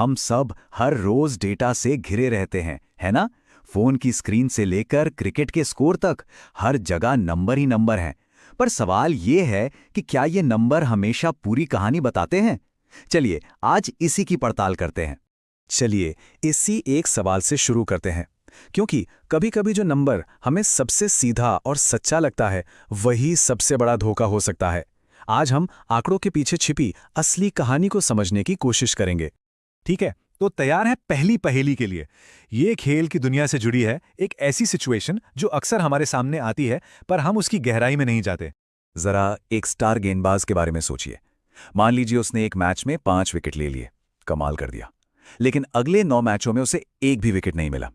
हम सब हर रोज डेटा से घिरे रहते हैं, है ना? फोन की स्क्रीन से लेकर क्रिकेट के स्कोर तक हर जगह नंबर ही नंबर हैं। पर सवाल ये है कि क्या ये नंबर हमेशा पूरी कहानी बताते हैं? चलिए आज इसी की पड़ताल करते हैं। चलिए इसी एक सवाल से शुरू करते हैं, क्योंकि कभी-कभी जो नंबर हमें सबसे सीधा और सच्चा लगता है वही सबसे बड़ा धोखा हो सकता है। आज हम आंकड़ों के पीछे छिपी असली कहानी को समझने की कोशिश करेंगे। ठीक है, तो तैयार है पहली पहेली के लिए। ये खेल की दुनिया से जुड़ी है एक ऐसी सिचुएशन जो अक्सर हमारे सामने आती है, पर हम उसकी गहराई में नहीं जाते। जरा एक स्टार गेंदबाज के बारे में सोचिए। मान लीजिए उसने एक मैच में 5 विकेट ले लिए, कमाल कर दिया। लेकिन अगले 9 मैचों में उसे एक भी विकेट नहीं मिला।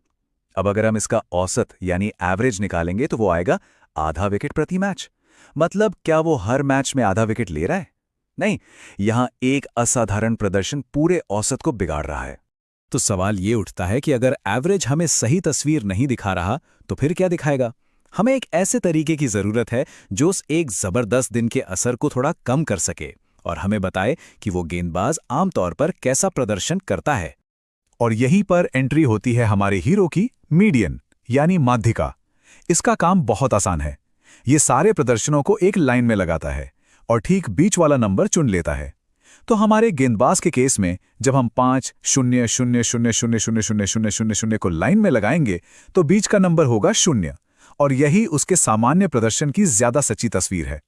अब अगर हम इसका औसत यानी एवरेज निकालेंगे तो वो आएगा आधा विकेट प्रति मैच। मतलब क्या वो हर मैच में आधा विकेट ले रहा है? नहीं, यहां एक असाधारण प्रदर्शन पूरे औसत को बिगाड़ रहा है। तो सवाल ये उठता है कि अगर एवरेज हमें सही तस्वीर नहीं दिखा रहा तो फिर क्या दिखाएगा? हमें एक ऐसे तरीके की जरूरत है जो उस एक जबरदस्त दिन के असर को थोड़ा कम कर सके और हमें बताए कि वो गेंदबाज आमतौर पर कैसा प्रदर्शन करता है। और यहीं पर एंट्री होती है हमारे हीरो की, मीडियन यानी माध्यिका। इसका काम बहुत आसान है। ये सारे प्रदर्शनों को एक लाइन में लगाता है और ठीक बीच वाला नंबर चुन लेता है। तो हमारे गेंदबाज के केस में जब हम 5 0 0 0 0 0 0 0 0 0 को लाइन में लगाएंगे तो बीच का नंबर होगा 0, और यही उसके सामान्य प्रदर्शन की ज्यादा सच्ची तस्वीर है।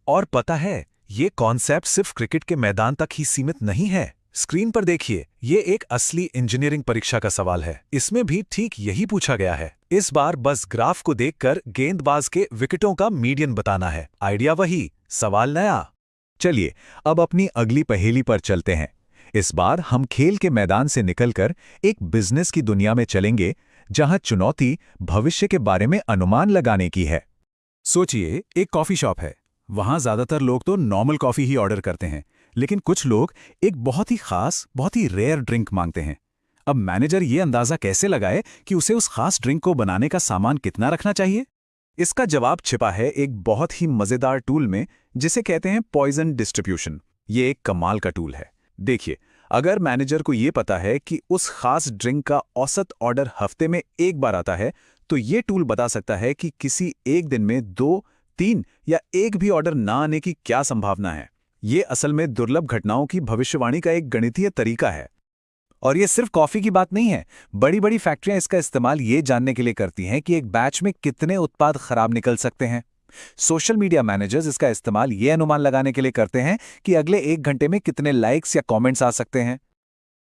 और पता है, ये कॉन्सेप्ट सिर्फ क्रिकेट के मैदान तक ही सीमित नहीं है। स्क्रीन पर देखिए, ये एक असली इंजीनियरिंग परीक्षा का सवाल है। इसमें भी ठीक यही पूछा गया है। इस बार बस ग्राफ को देखकर गेंदबाज के विकेटों का मीडियन बताना है। आइडिया वही, सवाल नया। चलिए अब अपनी अगली पहेली पर चलते हैं। इस बार हम खेल के मैदान से निकलकर एक बिजनेस की दुनिया में चलेंगे, जहां चुनौती भविष्य के बारे में अनुमान लगाने की है। सोचिए, एक कॉफी शॉप है। वहां ज्यादातर लोग तो नॉर्मल कॉफी ही ऑर्डर करते हैं, लेकिन कुछ लोग एक बहुत ही खास, बहुत ही रेयर ड्रिंक मांगते हैं। अब मैनेजर ये अंदाजा कैसे लगाए कि उसे उस खास ड्रिंक को बनाने का सामान कितना रखना चाहिए? इसका जवाब छिपा है एक बहुत ही मजेदार टूल में, जिसे कहते हैं पॉइजन डिस्ट्रीब्यूशन। ये एक कमाल का टूल है। देखिए, अगर मैनेजर को ये पता है कि उस खास ड्रिंक का औसत ऑर्डर हफ्ते में एक बार आता है, तो ये टूल बता सकता है कि किसी एक दिन में 2, 3 या एक भी ऑर्डर ना आने की क्या संभावना है। ये असल में दुर्लभ घटनाओं की भविष्यवाणी का एक गणितीय तरीका है। और ये सिर्फ कॉफी की बात नहीं है। बड़ी बड़ी फैक्ट्रियां इसका इस्तेमाल ये जानने के लिए करती हैं कि एक बैच में कितने उत्पाद खराब निकल सकते हैं। सोशल मीडिया मैनेजर्स इसका इस्तेमाल ये अनुमान लगाने के लिए करते हैं कि अगले 1 घंटे में कितने लाइक्स या कमेंट्स आ सकते हैं।